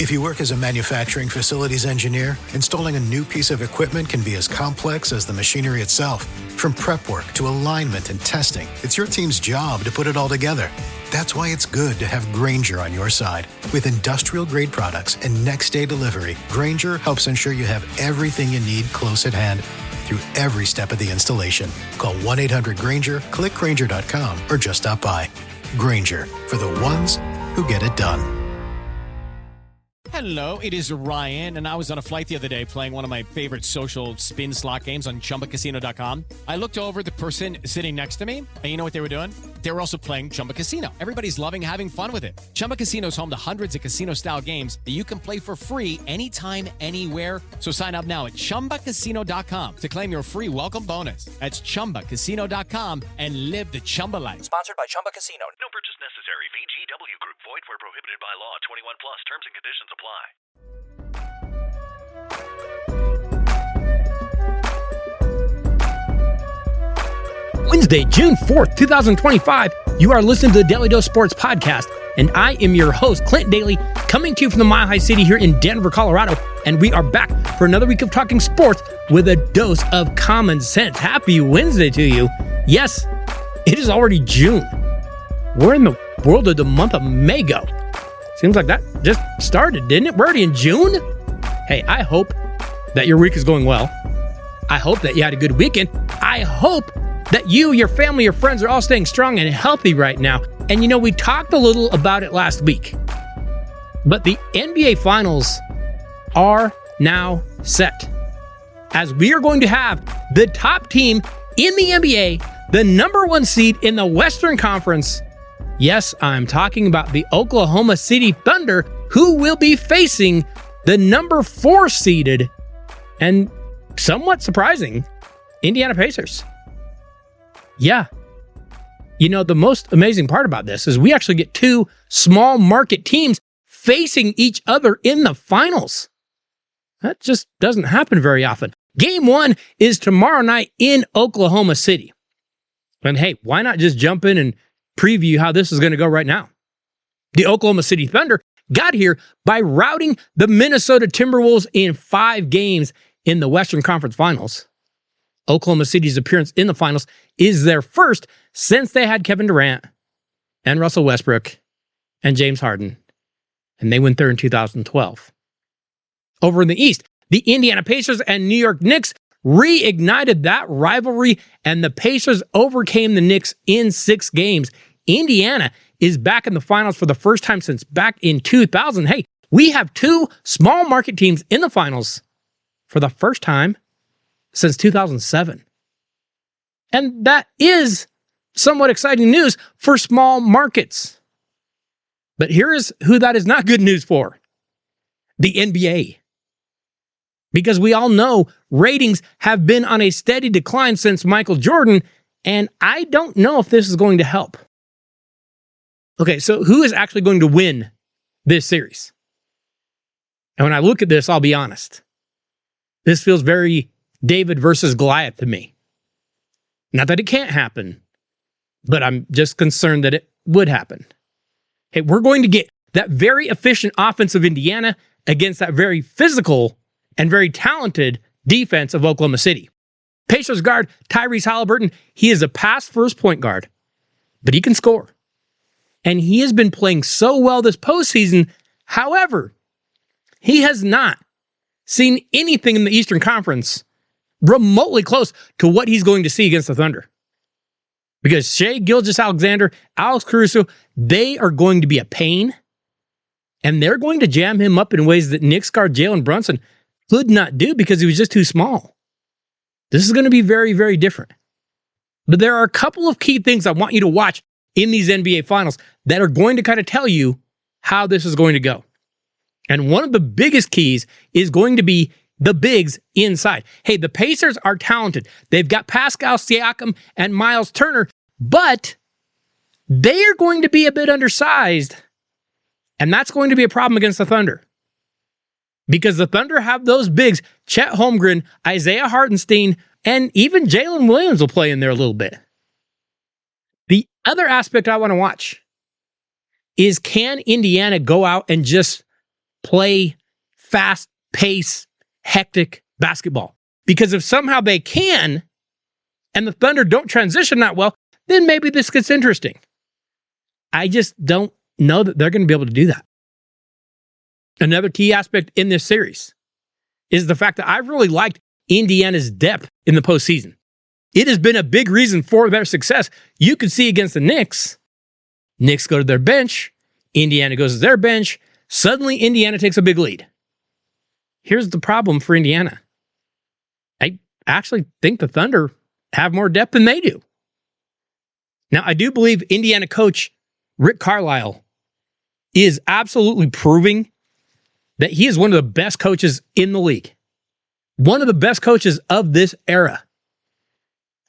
If you work as a manufacturing facilities engineer, installing a new piece of equipment can be as complex as the machinery itself. From prep work to alignment and testing, it's your team's job to put it all together. That's why it's good to have Grainger on your side. With industrial-grade products and next-day delivery, Grainger helps ensure you have everything you need close at hand through every step of the installation. Call 1-800-GRAINGER, click Grainger.com, or just stop by. Grainger, for the ones who get it done. Hello, it is Ryan, and I was on a flight the other day playing one of my favorite social spin slot games on ChumbaCasino.com. I looked over at the person sitting next to me, and you know what they were doing? They were also playing Chumba Casino. Everybody's loving having fun with it. Chumba Casino is home to hundreds of casino-style games that you can play for free anytime, anywhere. So sign up now at ChumbaCasino.com to claim your free welcome bonus. That's ChumbaCasino.com and live the Chumba life. Sponsored by Chumba Casino. No purchase necessary. VGW Group. Void where prohibited by law. 21 plus. Terms and conditions apply. Wednesday, June 4th, 2025. You are listening to the Daly Dose Sports Podcast, and I am your host, Clint Daly, coming to you from the Mile High City here in Denver, Colorado, and we are back for another week of talking sports with a dose of common sense. Happy Wednesday to you. Yes, it is already June. Where in the world did the month of May go? Seems like that just started, didn't it? We're already in June? Hey, I hope that your week is going well. I hope that you had a good weekend. I hope that you, your family, your friends are all staying strong and healthy right now. And you know, we talked a little about it last week, but the NBA Finals are now set, as we are going to have the top team in the NBA, the number one seed in the Western Conference. Yes, I'm talking about the Oklahoma City Thunder, who will be facing the number 4 seeded and somewhat surprising Indiana Pacers. Yeah. You know, the most amazing part about this is we actually get 2 small market teams facing each other in the finals. That just doesn't happen very often. Game 1 is tomorrow night in Oklahoma City. And hey, why not just jump in and preview how this is going to go right now? The Oklahoma City Thunder got here by routing the Minnesota Timberwolves in 5 games in the Western Conference Finals. Oklahoma City's appearance in the finals is their first since they had Kevin Durant and Russell Westbrook and James Harden, and they went there in 2012. Over in the East, the Indiana Pacers and New York Knicks reignited that rivalry, and the Pacers overcame the Knicks in 6 games. Indiana is back in the finals for the first time since back in 2000. Hey, we have 2 small market teams in the finals for the first time since 2007. And that is somewhat exciting news for small markets. But here is who that is not good news for: the NBA. Because we all know ratings have been on a steady decline since Michael Jordan, and I don't know if this is going to help. Okay, so who is actually going to win this series? And when I look at this, I'll be honest. This feels very David versus Goliath to me. Not that it can't happen, but I'm just concerned that it would happen. Hey, we're going to get that very efficient offense of Indiana against that very physical and very talented defense of Oklahoma City. Pacers guard Tyrese Halliburton, he is a pass-first point guard, but he can score. And he has been playing so well this postseason. However, he has not seen anything in the Eastern Conference remotely close to what he's going to see against the Thunder. Because Shai Gilgeous-Alexander, Alex Caruso, they are going to be a pain, and they're going to jam him up in ways that Knicks guard Jalen Brunson could not do because he was just too small. This is going to be very, very different. But there are a couple of key things I want you to watch in these NBA Finals that are going to kind of tell you how this is going to go. And one of the biggest keys is going to be the bigs inside. Hey, the Pacers are talented. They've got Pascal Siakam and Miles Turner, but they are going to be a bit undersized, and that's going to be a problem against the Thunder. Because the Thunder have those bigs, Chet Holmgren, Isaiah Hartenstein, and even Jalen Williams will play in there a little bit. The other aspect I want to watch is, can Indiana go out and just play fast pace, hectic basketball. Because if somehow they can, and the Thunder don't transition that well, then maybe this gets interesting. I just don't know that they're going to be able to do that. Another key aspect in this series is the fact that I really liked Indiana's depth in the postseason. It has been a big reason for their success. You could see against the Knicks go to their bench, Indiana goes to their bench, suddenly Indiana takes a big lead. Here's the problem for Indiana. I actually think the Thunder have more depth than they do. Now, I do believe Indiana coach Rick Carlisle is absolutely proving that he is one of the best coaches in the league. One of the best coaches of this era.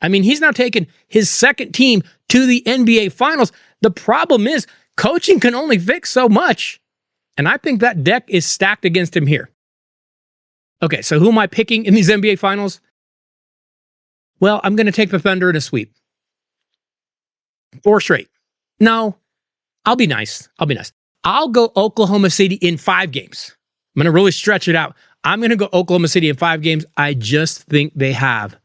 I mean, he's now taken his second team to the NBA Finals. The problem is, coaching can only fix so much. And I think that deck is stacked against him here. Okay, so who am I picking in these NBA Finals? Well, I'm going to take the Thunder in a sweep. 4 straight. No, I'll be nice. I'll go Oklahoma City in 5 games. I'm going to really stretch it out. I'm going to go Oklahoma City in 5 games. I just think they have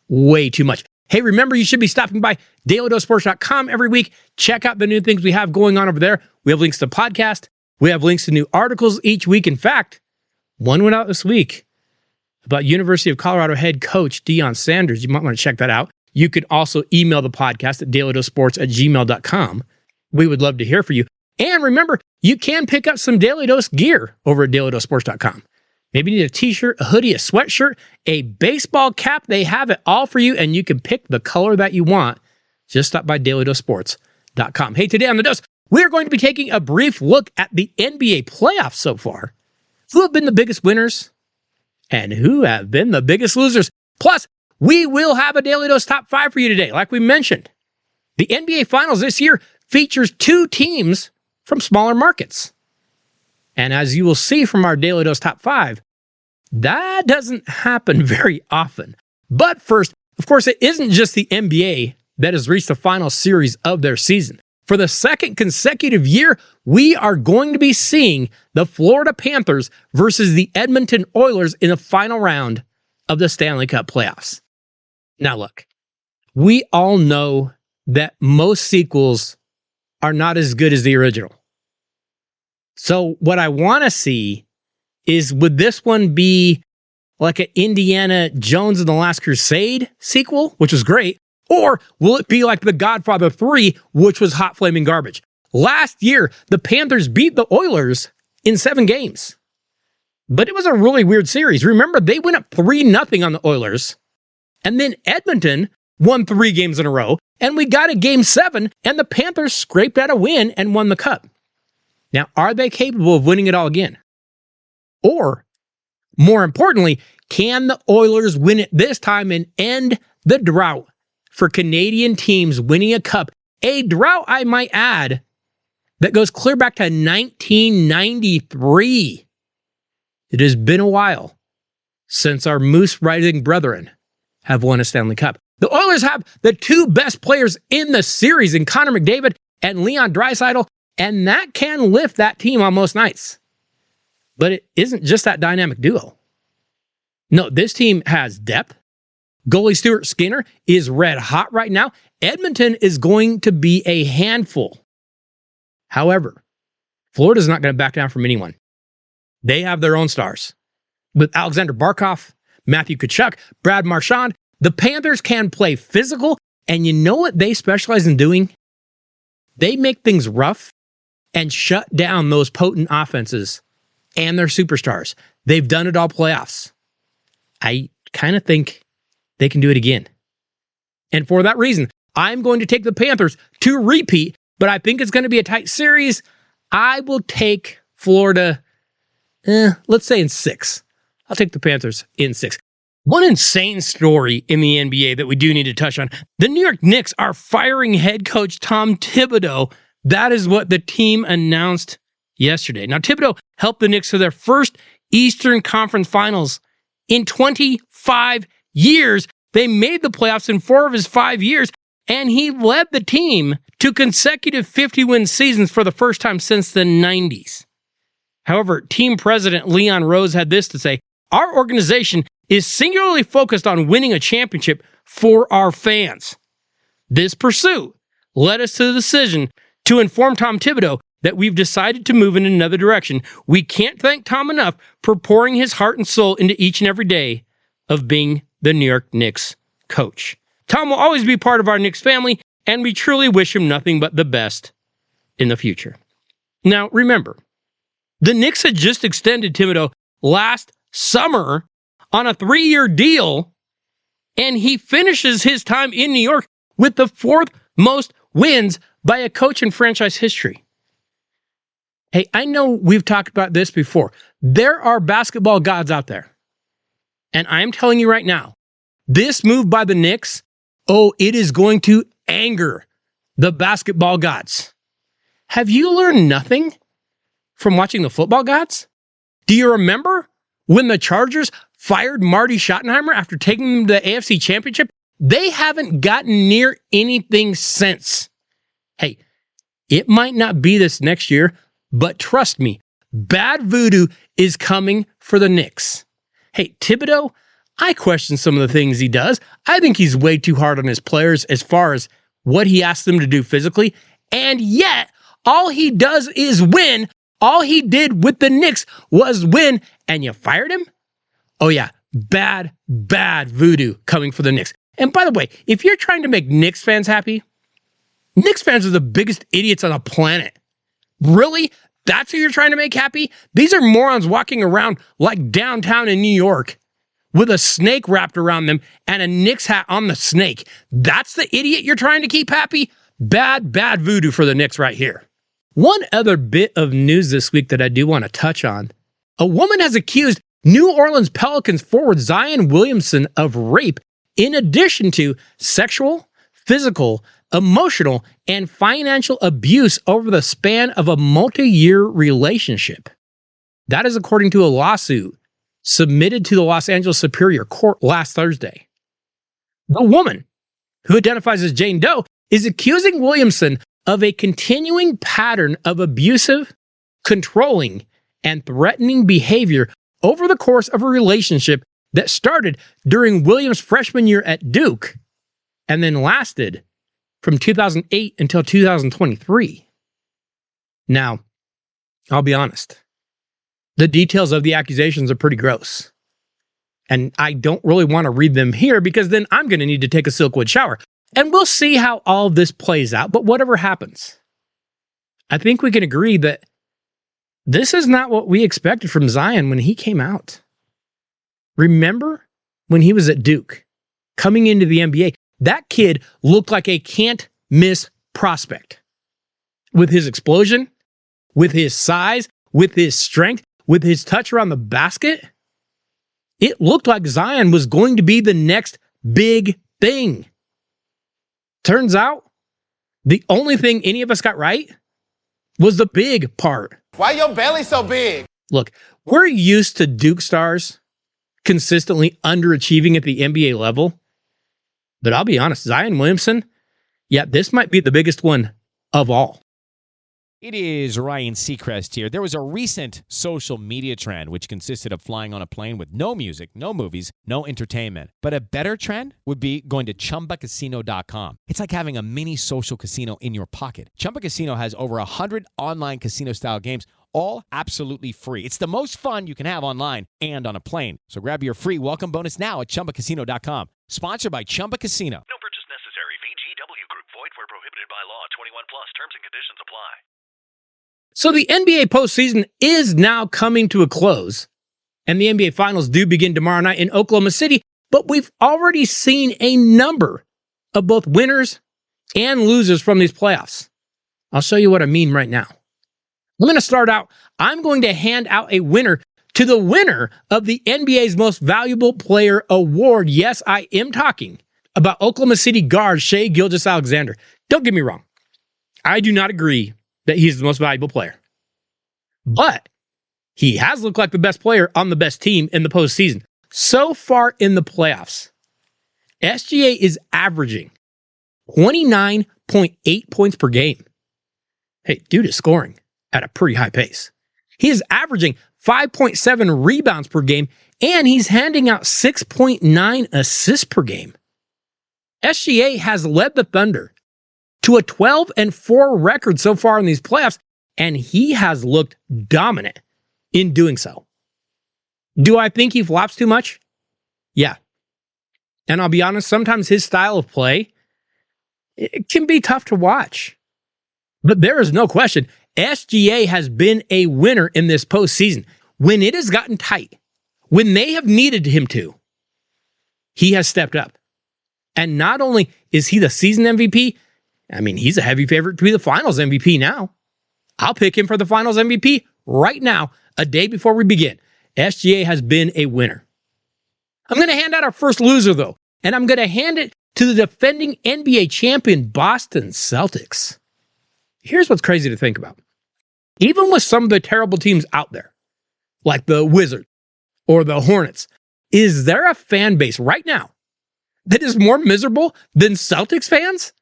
way too much. Hey, remember, you should be stopping by DailyDoseSports.com every week. Check out the new things we have going on over there. We have links to podcasts. We have links to new articles each week. In fact, one went out this week about University of Colorado head coach Deion Sanders. You might want to check that out. You can also email the podcast at dailydosesports@gmail.com. We would love to hear from you. And remember, you can pick up some Daily Dose gear over at dailydosesports.com. Maybe you need a t-shirt, a hoodie, a sweatshirt, a baseball cap. They have it all for you, and you can pick the color that you want. Just stop by dailydosesports.com. Hey, today on The Dose, we're going to be taking a brief look at the NBA playoffs so far. Who have been the biggest winners and who have been the biggest losers. Plus, we will have a Daily Dose Top 5 for you today, like we mentioned. The NBA Finals this year features 2 teams from smaller markets. And as you will see from our Daily Dose Top 5, that doesn't happen very often. But first, of course, it isn't just the NBA that has reached the final series of their season. For the second consecutive year, we are going to be seeing the Florida Panthers versus the Edmonton Oilers in the final round of the Stanley Cup playoffs. Now look, we all know that most sequels are not as good as the original. So what I want to see is, would this one be like an Indiana Jones and the Last Crusade sequel, which was great, or will it be like The Godfather 3, which was hot flaming garbage? Last year, the Panthers beat the Oilers in 7 games. But it was a really weird series. Remember, they went up 3-0 on the Oilers, and then Edmonton won 3 games in a row, and we got a Game 7, and the Panthers scraped out a win and won the Cup. Now, are they capable of winning it all again? Or, more importantly, can the Oilers win it this time and end the drought for Canadian teams winning a cup? A drought, I might add, that goes clear back to 1993. It has been a while since our moose-riding brethren have won a Stanley Cup. The Oilers have the 2 best players in the series in Connor McDavid and Leon Draisaitl, and that can lift that team on most nights. But it isn't just that dynamic duo. No, this team has depth. Goalie Stuart Skinner is red hot right now. Edmonton is going to be a handful. However, Florida's not going to back down from anyone. They have their own stars. With Alexander Barkov, Matthew Tkachuk, Brad Marchand, the Panthers can play physical, and you know what they specialize in doing? They make things rough and shut down those potent offenses and their superstars. They've done it all playoffs. I kind of think they can do it again. And for that reason, I'm going to take the Panthers to repeat, but I think it's going to be a tight series. I will take Florida, let's say in 6. I'll take the Panthers in 6. One insane story in the NBA that we do need to touch on. The New York Knicks are firing head coach Tom Thibodeau. That is what the team announced yesterday. Now, Thibodeau helped the Knicks to their first Eastern Conference Finals in 25 years. They made the playoffs in 4 of his 5 years, and he led the team to consecutive 50-win seasons for the first time since the 90s. However, team president Leon Rose had this to say: "Our organization is singularly focused on winning a championship for our fans. This pursuit led us to the decision to inform Tom Thibodeau that we've decided to move in another direction. We can't thank Tom enough for pouring his heart and soul into each and every day of being the New York Knicks coach. Tom will always be part of our Knicks family, and we truly wish him nothing but the best in the future." Now, remember, the Knicks had just extended Thibodeau last summer on a 3-year deal, and he finishes his time in New York with the 4th most wins by a coach in franchise history. Hey, I know we've talked about this before. There are basketball gods out there. And I am telling you right now, this move by the Knicks, it is going to anger the basketball gods. Have you learned nothing from watching the football gods? Do you remember when the Chargers fired Marty Schottenheimer after taking them to the AFC Championship? They haven't gotten near anything since. Hey, it might not be this next year, but trust me, bad voodoo is coming for the Knicks. Hey, Thibodeau, I question some of the things he does. I think he's way too hard on his players as far as what he asks them to do physically, and yet all he does is win. All he did with the Knicks was win, and you fired him? Oh yeah, bad voodoo coming for the Knicks. And by the way, if you're trying to make Knicks fans happy, Knicks fans are the biggest idiots on the planet. Really? That's who you're trying to make happy? These are morons walking around like downtown in New York with a snake wrapped around them and a Knicks hat on the snake. That's the idiot you're trying to keep happy? Bad voodoo for the Knicks right here. One other bit of news this week that I do want to touch on. A woman has accused New Orleans Pelicans forward Zion Williamson of rape in addition to sexual, physical, emotional, and financial abuse over the span of a multi-year relationship. That is according to a lawsuit submitted to the Los Angeles Superior Court last Thursday. The woman, who identifies as Jane Doe, is accusing Williamson of a continuing pattern of abusive, controlling, and threatening behavior over the course of a relationship that started during Williams' freshman year at Duke and then lasted from 2008 until 2023. Now, I'll be honest. The details of the accusations are pretty gross. And I don't really want to read them here because then I'm going to need to take a Silkwood shower. And we'll see how all of this plays out. But whatever happens, I think we can agree that this is not what we expected from Zion when he came out. Remember when he was at Duke, coming into the NBA, that kid looked like a can't-miss prospect. With his explosion, with his size, with his strength, with his touch around the basket, it looked like Zion was going to be the next big thing. Turns out, the only thing any of us got right was the big part. Why your belly so big? Look, we're used to Duke stars consistently underachieving at the NBA level. But I'll be honest, Zion Williamson, yeah, this might be the biggest one of all. It is Ryan Seacrest here. There was a recent social media trend which consisted of flying on a plane with no music, no movies, no entertainment. But a better trend would be going to ChumbaCasino.com. It's like having a mini social casino in your pocket. Chumba Casino has over 100 online casino-style games, all absolutely free. It's the most fun you can have online and on a plane. So grab your free welcome bonus now at ChumbaCasino.com. Sponsored by Chumba Casino. No purchase necessary. VGW Group. Void where prohibited by law. 21 plus. Terms and conditions apply. So the NBA postseason is now coming to a close, and the NBA Finals do begin tomorrow night in Oklahoma City, but we've already seen a number of both winners and losers from these playoffs. I'll show you what I mean right now. I'm going to start out, I'm going to hand out a winner to the winner of the NBA's Most Valuable Player Award. Yes, I am talking about Oklahoma City guard Shai Gilgeous-Alexander. Don't get me wrong. I do not agree that he's the most valuable player. But he has looked like the best player on the best team in the postseason. So far in the playoffs, SGA is averaging 29.8 points per game. Hey, dude is scoring at a pretty high pace. He is averaging 5.7 rebounds per game, and he's handing out 6.9 assists per game. SGA has led the Thunder to a 12-4 record so far in these playoffs, and he has looked dominant in doing so. Do I think he flops too much? Yeah. And I'll be honest, sometimes his style of play, it can be tough to watch. But there is no question, SGA has been a winner in this postseason. When it has gotten tight, when they have needed him to, he has stepped up. And not only is he the season MVP, I mean, he's a heavy favorite to be the finals MVP now. I'll pick him for the finals MVP right now, a day before we begin. SGA has been a winner. I'm going to hand out our first loser, though, and I'm going to hand it to the defending NBA champion Boston Celtics. Here's what's crazy to think about. Even with some of the terrible teams out there, like the Wizards or the Hornets, is there a fan base right now that is more miserable than Celtics fans?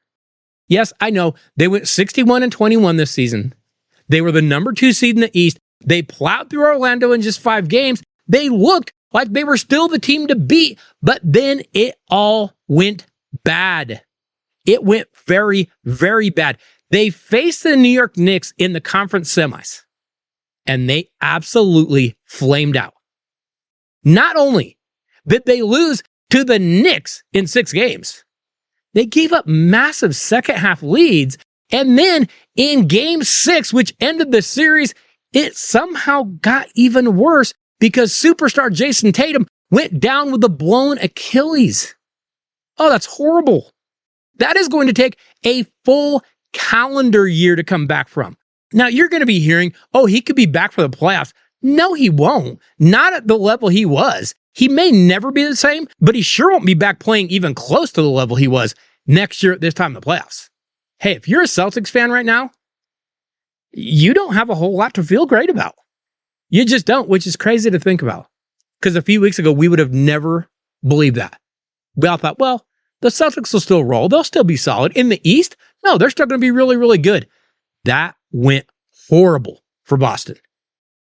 Yes, I know. They went 61-21 this season. They were the number 2 seed in the East. They plowed through Orlando in just 5 games. They looked like they were still the team to beat, but then it all went bad. It went very, very bad. They faced the New York Knicks in the conference semis, and they absolutely flamed out. Not only did they lose to the Knicks in 6 games, they gave up massive second half leads, and then in game 6, which ended the series, it somehow got even worse because superstar Jason Tatum went down with a blown Achilles. Oh, that's horrible. That is going to take a full calendar year to come back from. Now, you're going to be hearing, oh, he could be back for the playoffs. No, he won't. Not at the level he was. He may never be the same, but he sure won't be back playing even close to the level he was next year at this time in the playoffs. Hey, if you're a Celtics fan right now, you don't have a whole lot to feel great about. You just don't, which is crazy to think about. Because a few weeks ago, we would have never believed that. We all thought, well, the Celtics will still roll. They'll still be solid. In the East, no, they're still going to be really, really good. That went horrible for Boston.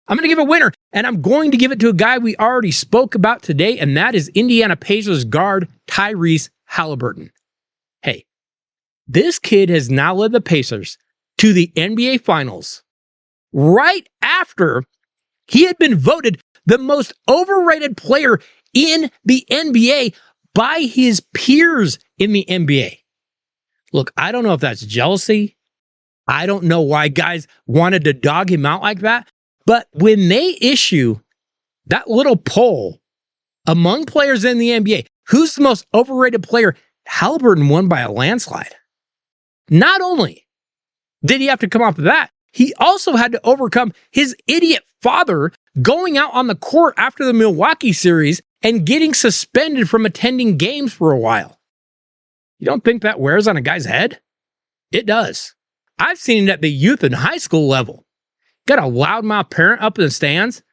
I'm going to give a winner, and I'm going to give it to a guy we already spoke about today, and that is Indiana Pacers guard Tyrese Halliburton. Hey, this kid has now led the Pacers to the NBA Finals right after he had been voted the most overrated player in the NBA by his peers in the NBA. Look, I don't know if that's jealousy. I don't know why guys wanted to dog him out like that. But when they issue that little poll among players in the NBA, who's the most overrated player, Halliburton won by a landslide. Not only did he have to come off of that, he also had to overcome his idiot father going out on the court after the Milwaukee series and getting suspended from attending games for a while. You don't think that wears on a guy's head? It does. I've seen it at the youth and high school level. Got a loudmouth parent up in the stands.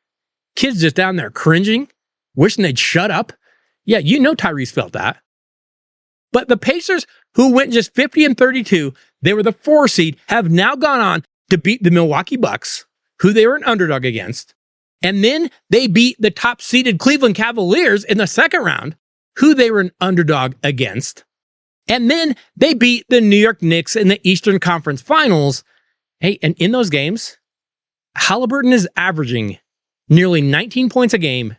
Kids just down there cringing, wishing they'd shut up. Yeah, you know Tyrese felt that. But the Pacers, who went just 50-32, they were the 4 seed, have now gone on to beat the Milwaukee Bucks, who they were an underdog against. And then they beat the top-seeded Cleveland Cavaliers in the second round, who they were an underdog against. And then they beat the New York Knicks in the Eastern Conference Finals. Hey, and in those games, Halliburton is averaging nearly 19 points a game,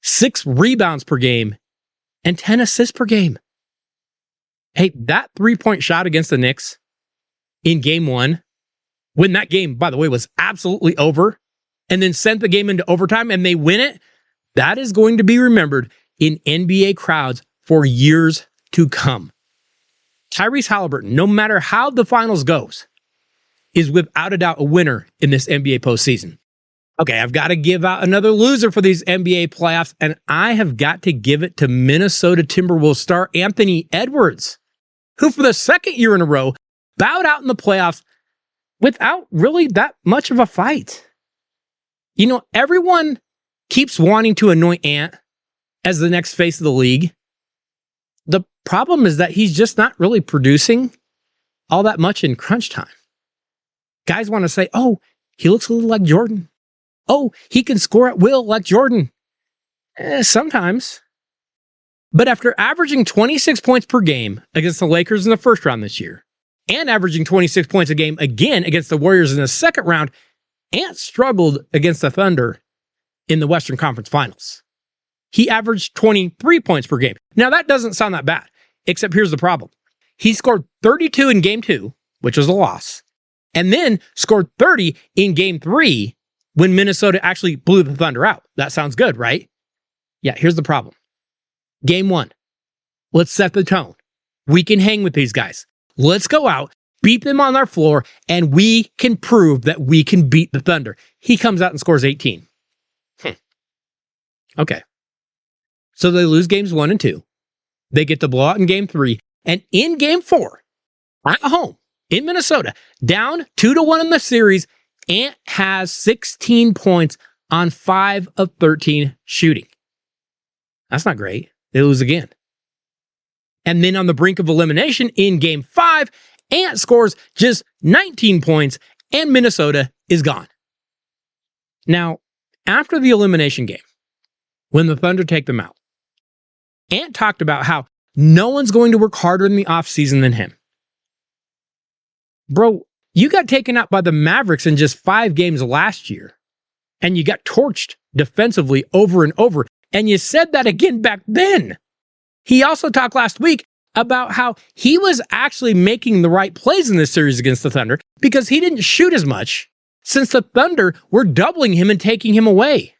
6 rebounds per game, and 10 assists per game. Hey, that 3-point shot against the Knicks in game 1, when that game, by the way, was absolutely over, and then sent the game into overtime and they win it, that is going to be remembered in NBA crowds for years to come. Tyrese Halliburton, no matter how the finals goes, is without a doubt a winner in this NBA postseason. Okay, I've got to give out another loser for these NBA playoffs, and I have got to give it to Minnesota Timberwolves star Anthony Edwards, who for the second year in a row bowed out in the playoffs without really that much of a fight. You know, everyone keeps wanting to anoint Ant as the next face of the league. The problem is that he's just not really producing all that much in crunch time. Guys want to say, oh, he looks a little like Jordan. Oh, he can score at will like Jordan. Sometimes. But after averaging 26 points per game against the Lakers in the first round this year, and averaging 26 points a game again against the Warriors in the second round, Ant struggled against the Thunder in the Western Conference Finals. He averaged 23 points per game. Now, that doesn't sound that bad, except here's the problem. He scored 32 in Game 2, which was a loss, and then scored 30 in Game 3 when Minnesota actually blew the Thunder out. That sounds good, right? Yeah, here's the problem. Game 1, let's set the tone. We can hang with these guys. Let's go out, beat them on our floor, and we can prove that we can beat the Thunder. He comes out and scores 18. Okay. So they lose games 1 and 2. They get the blowout in Game 3. And in Game 4, at home in Minnesota, down 2-1 in the series, Ant has 16 points on 5 of 13 shooting. That's not great. They lose again. And then on the brink of elimination in Game 5, Ant scores just 19 points and Minnesota is gone. Now, after the elimination game, when the Thunder take them out, Ant talked about how no one's going to work harder in the offseason than him. Bro, you got taken out by the Mavericks in just 5 games last year, and you got torched defensively over and over, and you said that again back then. He also talked last week about how he was actually making the right plays in this series against the Thunder because he didn't shoot as much since the Thunder were doubling him and taking him away.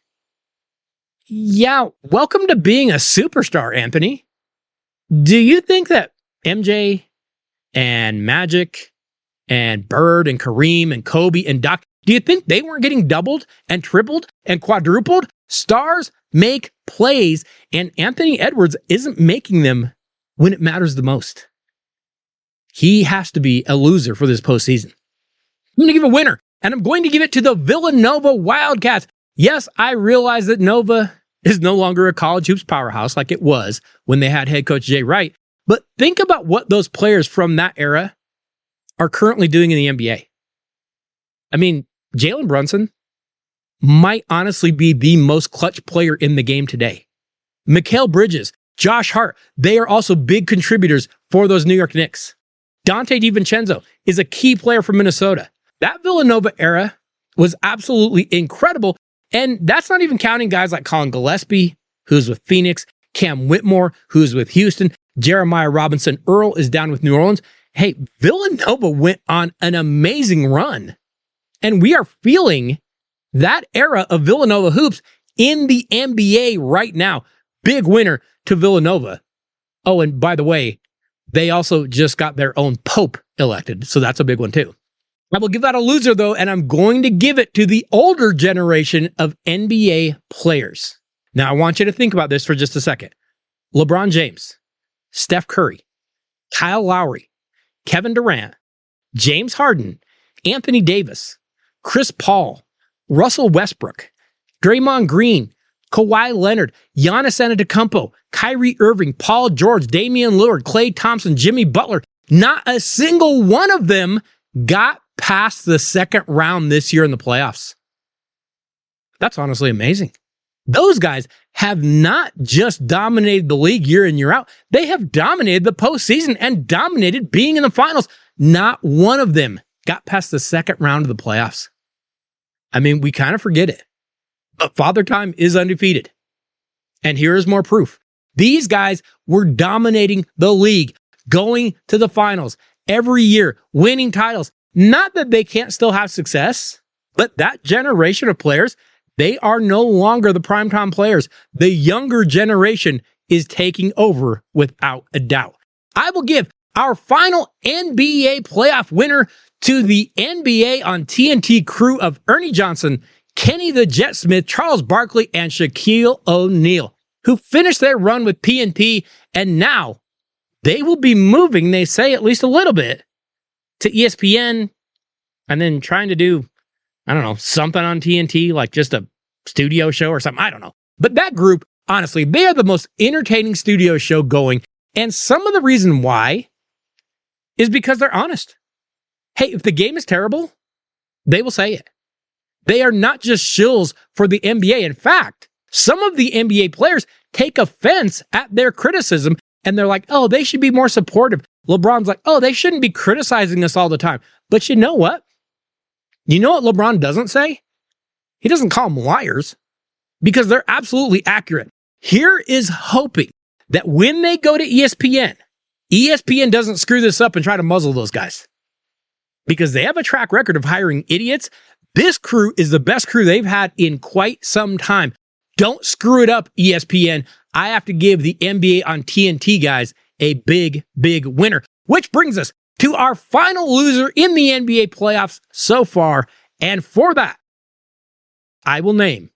Yeah, welcome to being a superstar, Anthony. Do you think that MJ and Magic and Bird and Kareem and Kobe and Doc, do you think they weren't getting doubled and tripled and quadrupled? Stars make plays, and Anthony Edwards isn't making them when it matters the most. He has to be a loser for this postseason. I'm going to give a winner, and I'm going to give it to the Villanova Wildcats. Yes, I realize that Nova is no longer a college hoops powerhouse like it was when they had head coach Jay Wright, but think about what those players from that era are currently doing in the NBA. I mean, Jalen Brunson might honestly be the most clutch player in the game today. Mikal Bridges, Josh Hart, they are also big contributors for those New York Knicks. Dante DiVincenzo is a key player for Minnesota. That Villanova era was absolutely incredible, and that's not even counting guys like Colin Gillespie, who's with Phoenix, Cam Whitmore, who's with Houston, Jeremiah Robinson Earl is down with New Orleans. Hey, Villanova went on an amazing run, and we are feeling that era of Villanova hoops in the NBA right now. Big winner to Villanova. Oh, and by the way, they also just got their own pope elected, so that's a big one too. I will give that a loser though, and I'm going to give it to the older generation of NBA players. Now, I want you to think about this for just a second. LeBron James, Steph Curry, Kyle Lowry, Kevin Durant, James Harden, Anthony Davis, Chris Paul, Russell Westbrook, Draymond Green, Kawhi Leonard, Giannis Antetokounmpo, Kyrie Irving, Paul George, Damian Lillard, Klay Thompson, Jimmy Butler. Not a single one of them got past the second round this year in the playoffs. That's honestly amazing. Those guys have not just dominated the league year in, year out. They have dominated the postseason and dominated being in the finals. Not one of them got past the second round of the playoffs. I mean, we kind of forget it. But Father Time is undefeated. And here is more proof. These guys were dominating the league, going to the finals every year, winning titles. Not that they can't still have success, but that generation of players, they are no longer the primetime players. The younger generation is taking over without a doubt. I will give our final NBA playoff winner to the NBA on TNT crew of Ernie Johnson, Kenny the Jet Smith, Charles Barkley, and Shaquille O'Neal, who finished their run with PNP, and now they will be moving, they say at least a little bit, to ESPN, and then trying to do, I don't know, something on TNT, like just a studio show or something. I don't know. But that group, honestly, they are the most entertaining studio show going, and some of the reason why is because they're honest. Hey, if the game is terrible, they will say it. They are not just shills for the NBA. In fact, some of the NBA players take offense at their criticism, and they're like, oh, they should be more supportive. LeBron's like, oh, they shouldn't be criticizing us all the time. But you know what? You know what LeBron doesn't say? He doesn't call them liars, because they're absolutely accurate. Here is hoping that when they go to ESPN, ESPN doesn't screw this up and try to muzzle those guys, because they have a track record of hiring idiots. This crew is the best crew they've had in quite some time. Don't screw it up, ESPN. I have to give the NBA on TNT guys a big, big winner. Which brings us to our final loser in the NBA playoffs so far. And for that, I will name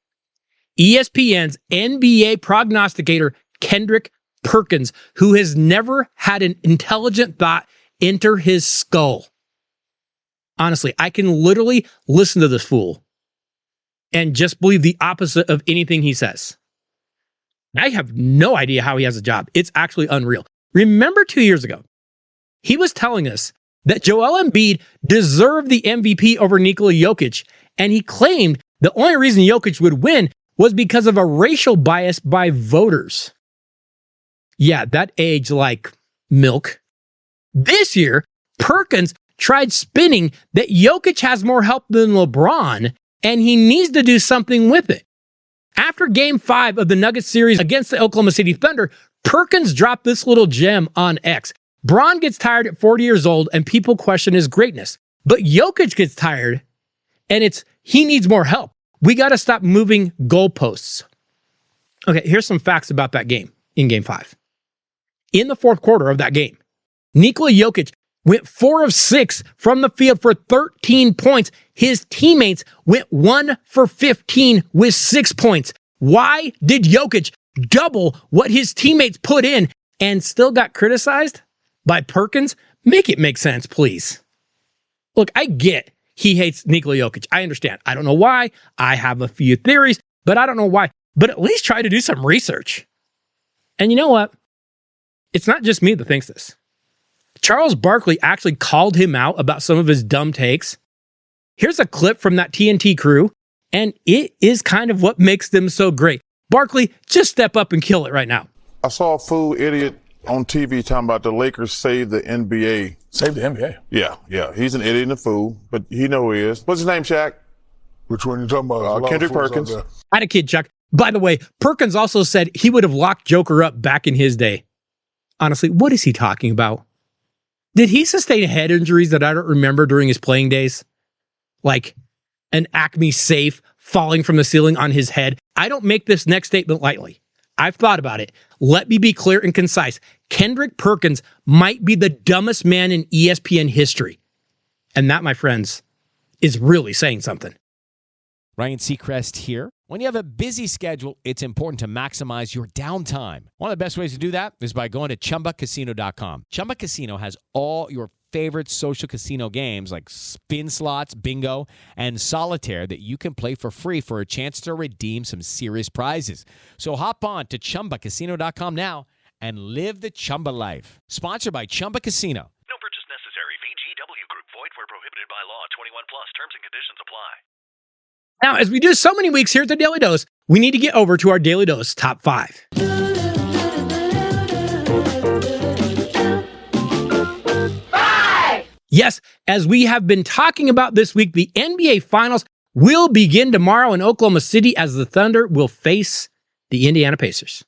ESPN's NBA prognosticator, Kendrick Perkins, who has never had an intelligent thought enter his skull. Honestly, I can literally listen to this fool and just believe the opposite of anything he says. I have no idea how he has a job. It's actually unreal. Remember 2 years ago, he was telling us that Joel Embiid deserved the MVP over Nikola Jokic, and he claimed the only reason Jokic would win was because of a racial bias by voters. Yeah, that aged like milk. This year, Perkins tried spinning that Jokic has more help than LeBron, and he needs to do something with it. After Game 5 of the Nuggets series against the Oklahoma City Thunder, Perkins dropped this little gem on X. Bron gets tired at 40 years old, and people question his greatness. But Jokic gets tired, and he needs more help. We got to stop moving goalposts. Okay, here's some facts about that game in Game 5. In the fourth quarter of that game, Nikola Jokic went 4 of 6 from the field for 13 points. His teammates went 1 for 15 with 6 points. Why did Jokic double what his teammates put in and still got criticized by Perkins? Make it make sense, please. Look, I get he hates Nikola Jokic. I understand. I don't know why. I have a few theories, but I don't know why. But at least try to do some research. And you know what? It's not just me that thinks this. Charles Barkley actually called him out about some of his dumb takes. Here's a clip from that TNT crew, and it is kind of what makes them so great. Barkley, just step up and kill it right now. I saw a fool idiot on TV talking about the Lakers saved the NBA. Save the NBA? Yeah. He's an idiot and a fool, but he know who he is. What's his name, Shaq? Which one you talking about? Kendrick Perkins. I had a kid, Chuck. By the way, Perkins also said he would have locked Joker up back in his day. Honestly, what is he talking about? Did he sustain head injuries that I don't remember during his playing days? Like an Acme safe falling from the ceiling on his head? I don't make this next statement lightly. I've thought about it. Let me be clear and concise. Kendrick Perkins might be the dumbest man in ESPN history. And that, my friends, is really saying something. Ryan Seacrest here. When you have a busy schedule, it's important to maximize your downtime. One of the best ways to do that is by going to ChumbaCasino.com. Chumba Casino has all your favorite social casino games like spin slots, bingo, and solitaire that you can play for free for a chance to redeem some serious prizes. So hop on to ChumbaCasino.com now and live the Chumba life. Sponsored by Chumba Casino. No purchase necessary. VGW Group. Void where prohibited by law. 21 plus. Terms and conditions apply. Now, as we do so many weeks here at the Daily Dose, we need to get over to our Daily Dose Top 5. Yes, as we have been talking about this week, the NBA Finals will begin tomorrow in Oklahoma City as the Thunder will face the Indiana Pacers.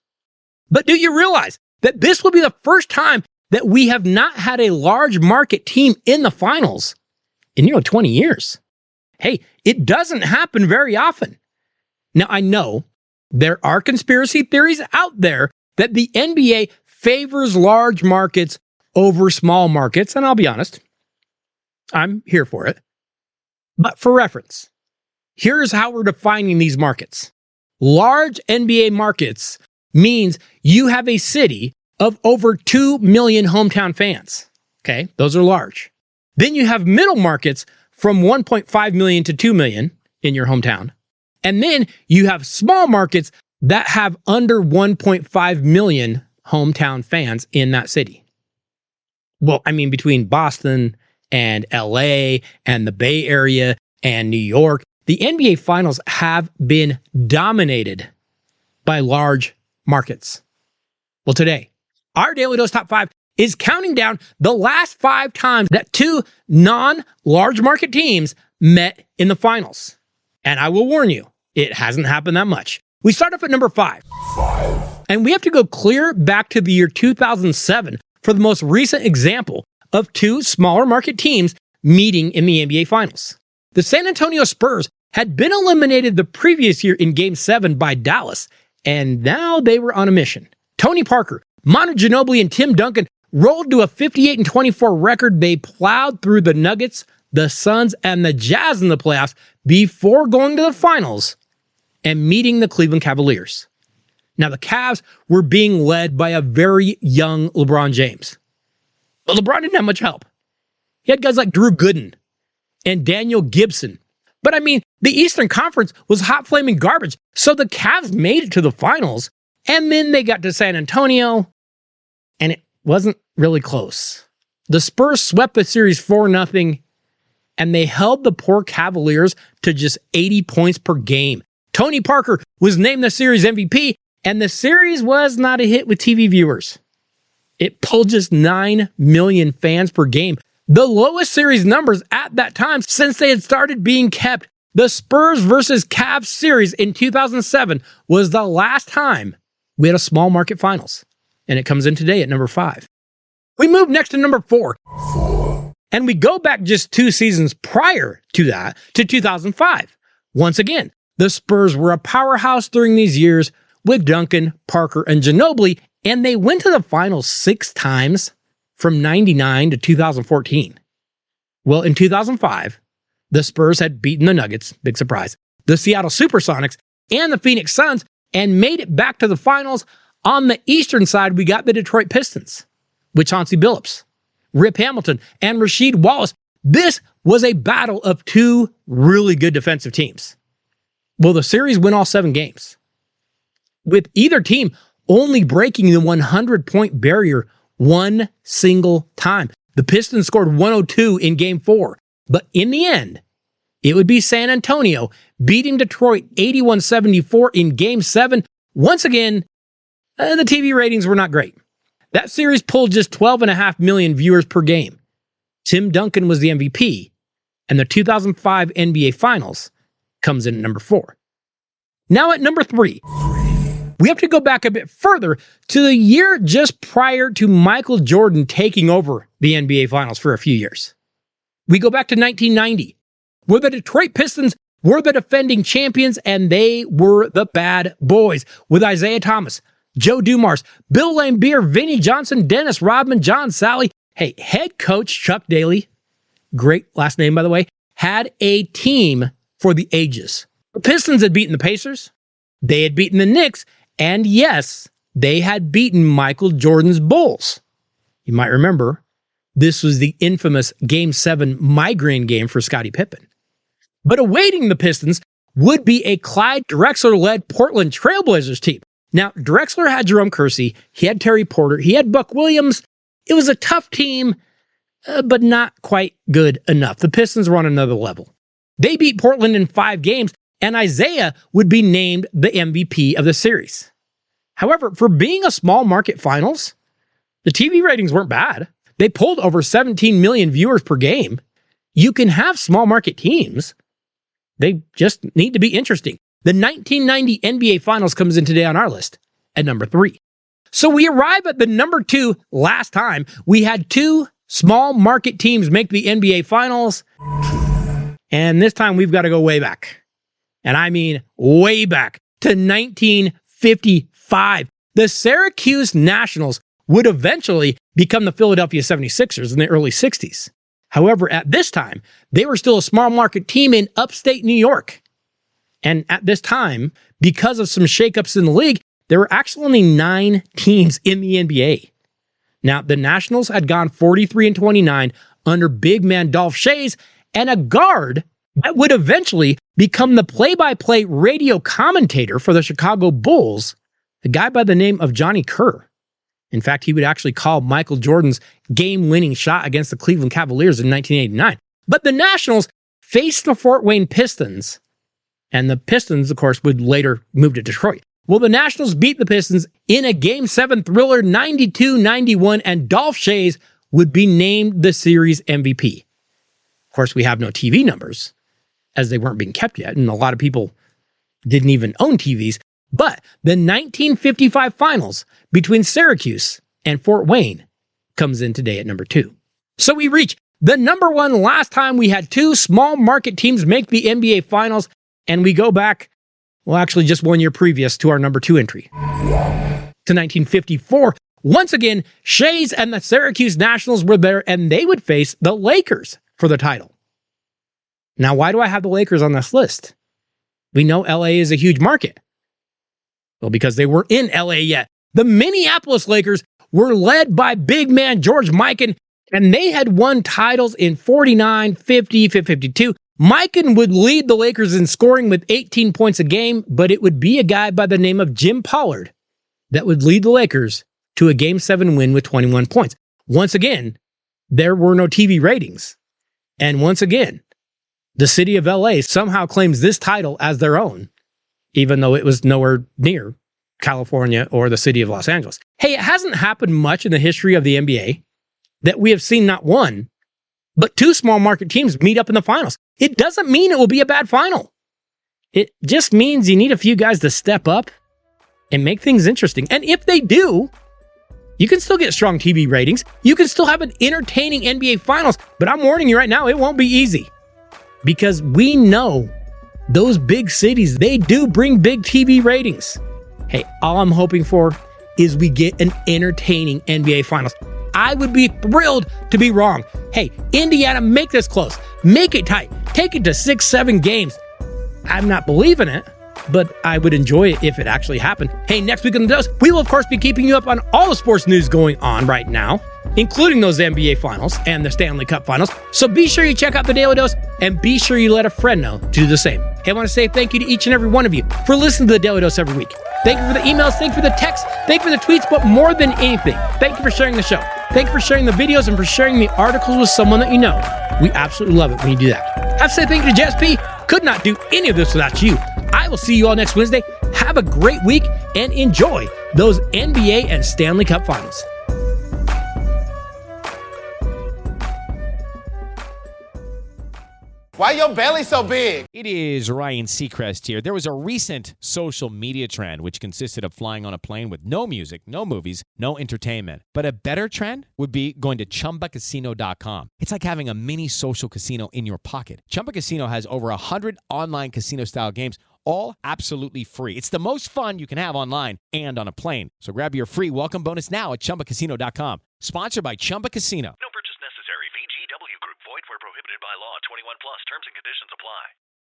But do you realize that this will be the first time that we have not had a large market team in the finals in nearly 20 years? Hey, it doesn't happen very often. Now, I know there are conspiracy theories out there that the NBA favors large markets over small markets, and I'll be honest, I'm here for it. But for reference, here's how we're defining these markets. Large NBA markets means you have a city of over 2 million hometown fans. Okay, those are large. Then you have middle markets from 1.5 million to 2 million in your hometown. And then you have small markets that have under 1.5 million hometown fans in that city. Well, I mean, between Boston and LA and the Bay Area and New York, the NBA Finals have been dominated by large markets. Well, today, our Daily Dose Top 5 is counting down the last 5 times that 2 non-large market teams met in the finals. And I will warn you, it hasn't happened that much. We start off at number 5. And we have to go clear back to the year 2007 for the most recent example of 2 smaller market teams meeting in the NBA Finals. The San Antonio Spurs had been eliminated the previous year in Game 7 by Dallas, and now they were on a mission. Tony Parker, Manu Ginobili, and Tim Duncan rolled to a 58-24 record. They plowed through the Nuggets, the Suns, and the Jazz in the playoffs before going to the finals and meeting the Cleveland Cavaliers. Now, the Cavs were being led by a very young LeBron James. But LeBron didn't have much help. He had guys like Drew Gooden and Daniel Gibson. But I mean, the Eastern Conference was hot flaming garbage, so the Cavs made it to the finals, and then they got to San Antonio, and it wasn't really close. The Spurs swept the series 4-0, and they held the poor Cavaliers to just 80 points per game. Tony Parker was named the series MVP, and the series was not a hit with TV viewers. It pulled just 9 million fans per game, the lowest series numbers at that time since they had started being kept. The Spurs versus Cavs series in 2007 was the last time we had a small market finals, and it comes in today at number 5. We move next to number 4. And we go back just 2 seasons prior to that, to 2005. Once again, the Spurs were a powerhouse during these years with Duncan, Parker, and Ginobili, and they went to the finals 6 times from 99 to 2014. Well, in 2005, the Spurs had beaten the Nuggets, big surprise, the Seattle Supersonics, and the Phoenix Suns, and made it back to the finals. On the Eastern side, we got the Detroit Pistons with Chauncey Billups, Rip Hamilton, and Rasheed Wallace. This was a battle of 2 really good defensive teams. Well, the series went all 7 games, with either team only breaking the 100-point barrier 1 single time. The Pistons scored 102 in Game 4, but in the end, it would be San Antonio beating Detroit 81-74 in Game 7. Once again, the TV ratings were not great. That series pulled just 12.5 million viewers per game. Tim Duncan was the MVP, and the 2005 NBA Finals comes in at number 4. Now at number 3, we have to go back a bit further to the year just prior to Michael Jordan taking over the NBA Finals for a few years. We go back to 1990, where the Detroit Pistons were the defending champions, and they were the bad boys, with Isaiah Thomas, Joe Dumars, Bill Laimbeer, Vinnie Johnson, Dennis Rodman, John Sally. Hey, head coach Chuck Daly, great last name by the way, had a team for the ages. The Pistons had beaten the Pacers, they had beaten the Knicks, and yes, they had beaten Michael Jordan's Bulls. You might remember, this was the infamous Game 7 migraine game for Scottie Pippen. But awaiting the Pistons would be a Clyde Drexler-led Portland Trailblazers team. Now, Drexler had Jerome Kersey, he had Terry Porter, he had Buck Williams. It was a tough team, but not quite good enough. The Pistons were on another level. They beat Portland in 5 games, and Isaiah would be named the MVP of the series. However, for being a small market finals, the TV ratings weren't bad. They pulled over 17 million viewers per game. You can have small market teams. They just need to be interesting. The 1990 NBA Finals comes in today on our list at number 3. So we arrive at the number 2 last time. We had 2 small market teams make the NBA Finals. And this time we've got to go way back. And I mean way back to 1955. The Syracuse Nationals would eventually become the Philadelphia 76ers in the early 60s. However, at this time, they were still a small market team in upstate New York. And at this time, because of some shakeups in the league, there were actually only 9 teams in the NBA. Now, the Nationals had gone 43-29 under big man Dolph Schayes and a guard that would eventually become the play-by-play radio commentator for the Chicago Bulls, a guy by the name of Johnny Kerr. In fact, he would actually call Michael Jordan's game-winning shot against the Cleveland Cavaliers in 1989. But the Nationals faced the Fort Wayne Pistons And the Pistons, of course, would later move to Detroit. Well, the Nationals beat the Pistons in a Game 7 thriller, 92-91, and Dolph Schayes would be named the series MVP. Of course, we have no TV numbers, as they weren't being kept yet, and a lot of people didn't even own TVs. But the 1955 finals between Syracuse and Fort Wayne comes in today at number 2. So we reach the number 1 last time we had 2 small market teams make the NBA finals, and we go back, well, actually just 1 year previous to our number 2 entry. To 1954, once again, Schayes and the Syracuse Nationals were there, and they would face the Lakers for the title. Now, why do I have the Lakers on this list? We know LA is a huge market. Well, because they were in LA yet. The Minneapolis Lakers were led by big man George Mikan, and they had won titles in 49, 50, 52. Mikan would lead the Lakers in scoring with 18 points a game, but it would be a guy by the name of Jim Pollard that would lead the Lakers to a Game 7 win with 21 points. Once again, there were no TV ratings. And once again, the city of LA somehow claims this title as their own, even though it was nowhere near California or the city of Los Angeles. Hey, it hasn't happened much in the history of the NBA that we have seen not one, but 2 small market teams meet up in the finals. It doesn't mean it will be a bad final. It just means you need a few guys to step up and make things interesting. And if they do, you can still get strong TV ratings. You can still have an entertaining NBA finals. But I'm warning you right now, it won't be easy. Because we know those big cities, they do bring big TV ratings. Hey, all I'm hoping for is we get an entertaining NBA Finals. I would be thrilled to be wrong. Hey, Indiana, make this close. Make it tight. Take it to 6-7 games. I'm not believing it, but I would enjoy it if it actually happened. Hey, next week on The Dose, we will, of course, be keeping you up on all the sports news going on right now, including those NBA Finals and the Stanley Cup Finals. So be sure you check out the Daily Dose and be sure you let a friend know to do the same. Hey, I want to say thank you to each and every one of you for listening to the Daily Dose every week. Thank you for the emails, thank you for the texts, thank you for the tweets, but more than anything, thank you for sharing the show. Thank you for sharing the videos and for sharing the articles with someone that you know. We absolutely love it when you do that. I have to say thank you to Jess P. Could not do any of this without you. I will see you all next Wednesday. Have a great week and enjoy those NBA and Stanley Cup Finals. Why your belly so big? It is Ryan Seacrest here. There was a recent social media trend which consisted of flying on a plane with no music, no movies, no entertainment. But a better trend would be going to ChumbaCasino.com. It's like having a mini social casino in your pocket. Chumba Casino has over 100 online casino-style games, all absolutely free. It's the most fun you can have online and on a plane. So grab your free welcome bonus now at ChumbaCasino.com. Sponsored by Chumba Casino. No purchase necessary. VGW Group. Void where prohibited by law. 21 plus. Terms and conditions apply.